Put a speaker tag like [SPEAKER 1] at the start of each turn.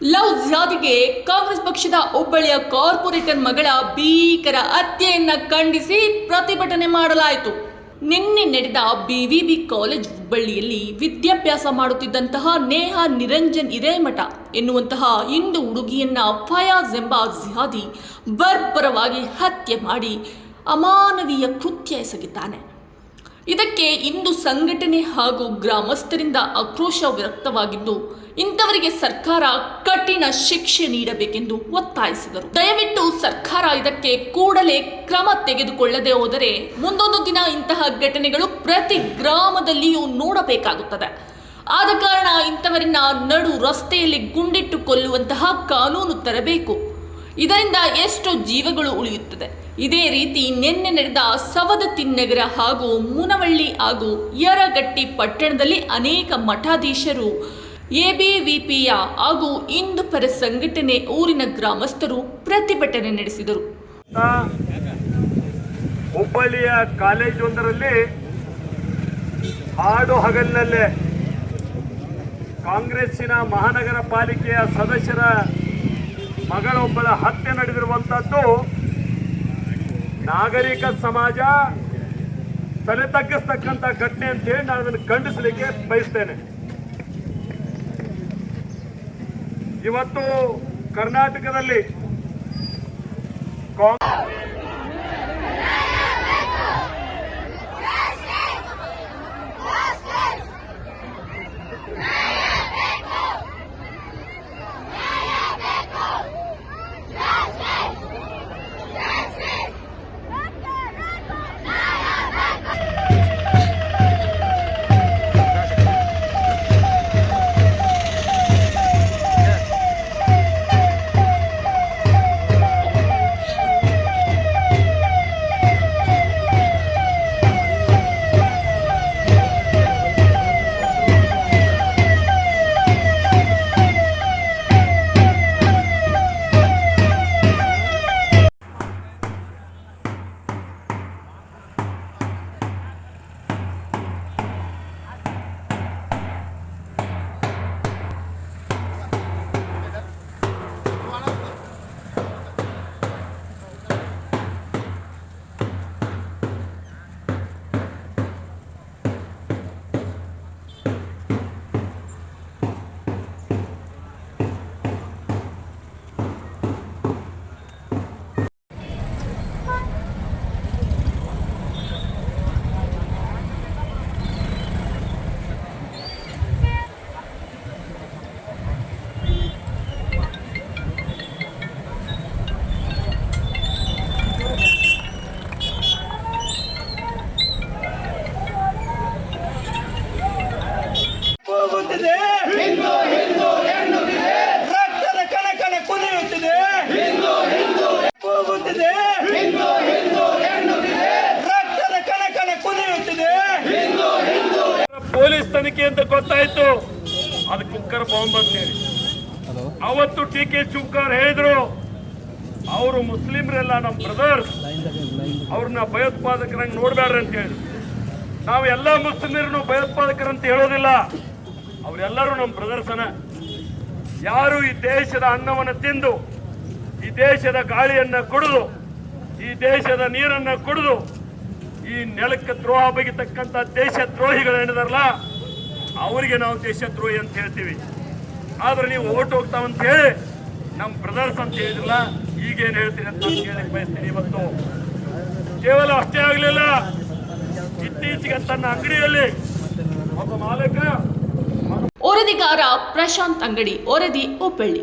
[SPEAKER 1] Love ಜಿಹಾದ್ಗೆ Congress ಪಕ್ಷದ ಹುಬ್ಬಳ್ಳಿಯ corporate ಮಗಳ ಭೀಕರ ಹತ್ಯೆಯನ್ನ ಖಂಡಿಸಿ ಪ್ರತಿಭಟನೆ ಮಾಡಲಾಯಿತು. ನಿನ್ನೆ ನಡೆದ BVB ಕಾಲೇಜ್ ಹುಬ್ಬಳ್ಳಿಯಲ್ಲಿ ವಿದ್ಯಾಭ್ಯಾಸ ಮಾಡುತ್ತಿದ್ದಂತಹ ನೇಹಾ ನಿರಂಜನ್ ಹಿರೇಮಠ ಎನ್ನುವಂತಹ ಹಿಂದೂ ಹುಡುಗಿಯನ್ನ ಫಯಾಜ್ ಎಂಬ ಜಿಹಾದಿ ಬರ್ಬರವಾಗಿ ಹತ್ಯೆ ಮಾಡಿ ಅಮಾನವೀಯ ಕೃತ್ಯ ಎಸಗಿದ್ದಾನೆ. ಇದಕ್ಕೆ ಹಿಂದೂ ಸಂಘಟನೆ ಹಾಗೂ ಗ್ರಾಮಸ್ಥರಿಂದ ಆಕ್ರೋಶ ವ್ಯಕ್ತವಾಗಿದ್ದು, ಇಂಥವರಿಗೆ ಸರ್ಕಾರ ಕಠಿಣ ಶಿಕ್ಷೆ ನೀಡಬೇಕೆಂದು ಒತ್ತಾಯಿಸಿದರು. ದಯವಿಟ್ಟು ಸರ್ಕಾರ ಇದಕ್ಕೆ ಕೂಡಲೇ ಕ್ರಮ ತೆಗೆದುಕೊಳ್ಳದೆ ಹೋದರೆ ಮುಂದೊಂದು ದಿನ ಇಂತಹ ಘಟನೆಗಳು ಪ್ರತಿ ಗ್ರಾಮದಲ್ಲಿಯೂ ನೋಡಬೇಕಾಗುತ್ತದೆ. ಆದ ಕಾರಣ ಇಂಥವರನ್ನ ನಡು ರಸ್ತೆಯಲ್ಲಿ ಗುಂಡಿಟ್ಟು ಕೊಲ್ಲುವಂತಹ ಕಾನೂನು ತರಬೇಕು. ಇದರಿಂದ ಎಷ್ಟೋ ಜೀವಗಳು ಉಳಿಯುತ್ತದೆ. ಇದೇ ರೀತಿ ನಿನ್ನೆ ನಡೆದ ಸವದತ್ತಿ ನಗರ ಹಾಗೂ ಮುನವಳ್ಳಿ ಹಾಗೂ ಯರಗಟ್ಟಿ ಪಟ್ಟಣದಲ್ಲಿ ಅನೇಕ ಮಠಾಧೀಶರು, ABVPಯ ಹಾಗೂ ಹಿಂದೂ ಪರ ಸಂಘಟನೆ ಊರಿನ ಗ್ರಾಮಸ್ಥರು ಪ್ರತಿಭಟನೆ ನಡೆಸಿದರು.
[SPEAKER 2] ಹುಬ್ಬಳ್ಳಿಯ ಕಾಲೇಜೊಂದರಲ್ಲಿ ಹಾಡು ಹಗಲಿನಲ್ಲೇ ಕಾಂಗ್ರೆಸ್ಸಿನ ಮಹಾನಗರ ಪಾಲಿಕೆಯ ಸದಸ್ಯರ ಮಗಳೊಬ್ಬಳ ಹತ್ಯೆ ನಡೆದಿರುವಂಥದ್ದು ನಾಗರಿಕ ಸಮಾಜ ತಲೆ ತಗ್ಗಿಸ್ತಕ್ಕಂಥ ಘಟನೆ ಅಂತೇಳಿ ನಾನು ಅದನ್ನು ಖಂಡಿಸಲಿಕ್ಕೆ ಬಯಸ್ತೇನೆ. ಇವತ್ತು ಕರ್ನಾಟಕದಲ್ಲಿ ರಕ್ತದ ಕಣಕಣ ಕುದಿಯುತ್ತಿದೆ. ರಕ್ತದ ಕಣಕಣ ಕುದಿಯುತ್ತಿದೆ. ಪೊಲೀಸ್ ತನಿಖೆ ಅಂತ ಗೊತ್ತಾಯ್ತು, ಅದು ಕುಕ್ಕರ್ ಬಾಂಬ್ ಅಂತ ಹೇಳಿ ಅವತ್ತು TK ಶಿವಕುಮಾರ್ ಹೇಳಿದ್ರು, ಅವರು ಮುಸ್ಲಿಮ್ರೆಲ್ಲ ನಮ್ಮ ಬ್ರದರ್ಸ್, ಅವ್ರನ್ನ ಭಯೋತ್ಪಾದಕರಂಗೆ ನೋಡ್ಬೇಡ್ರಿ ಅಂತ ಹೇಳಿ. ನಾವು ಎಲ್ಲ ಮುಸ್ಲಿಮರನ್ನು ಭಯೋತ್ಪಾದಕರಂತ ಹೇಳೋದಿಲ್ಲ, ಅವರೆಲ್ಲರೂ ನಮ್ಮ ಬ್ರದರ್ಸನ. ಯಾರು ಈ ದೇಶದ ಅನ್ನವನ್ನು ತಿಂದು, ಈ ದೇಶದ ಗಾಳಿಯನ್ನು ಕುಡಿದು, ಈ ದೇಶದ ನೀರನ್ನು ಕುಡಿದು ಈ ನೆಲಕ್ಕೆ ದ್ರೋಹ ಬಗೆತಕ್ಕಂಥ ದೇಶದ್ರೋಹಿಗಳು ಏನಿದಾರಲ್ಲ, ಅವರಿಗೆ ನಾವು ದೇಶದ್ರೋಹಿ ಅಂತ ಹೇಳ್ತೀವಿ. ಆದ್ರೆ ನೀವು ಓಟ್ ಹೋಗ್ತಾವಂತ ಹೇಳಿ ನಮ್ಮ ಬ್ರದರ್ಸ್ ಅಂತ ಹೇಳಿದ್ರಲ್ಲ, ಈಗೇನು ಹೇಳ್ತೀನಿ ಅಂತ ಕೇಳಕ್ಕೆ ಬಯಸ್ತೀನಿ. ಇವತ್ತು ಕೇವಲ ಅಷ್ಟೇ ಆಗಲಿಲ್ಲ, ಇತ್ತೀಚೆಗೆ ತನ್ನ ಅಂಗಡಿಯಲ್ಲಿ ಒಬ್ಬ ಮಾಲಕ
[SPEAKER 1] ವರದಿಗಾರ ಪ್ರಶಾಂತ್ ಅಂಗಡಿ, ವರದಿ ಹುಬ್ಬಳ್ಳಿ.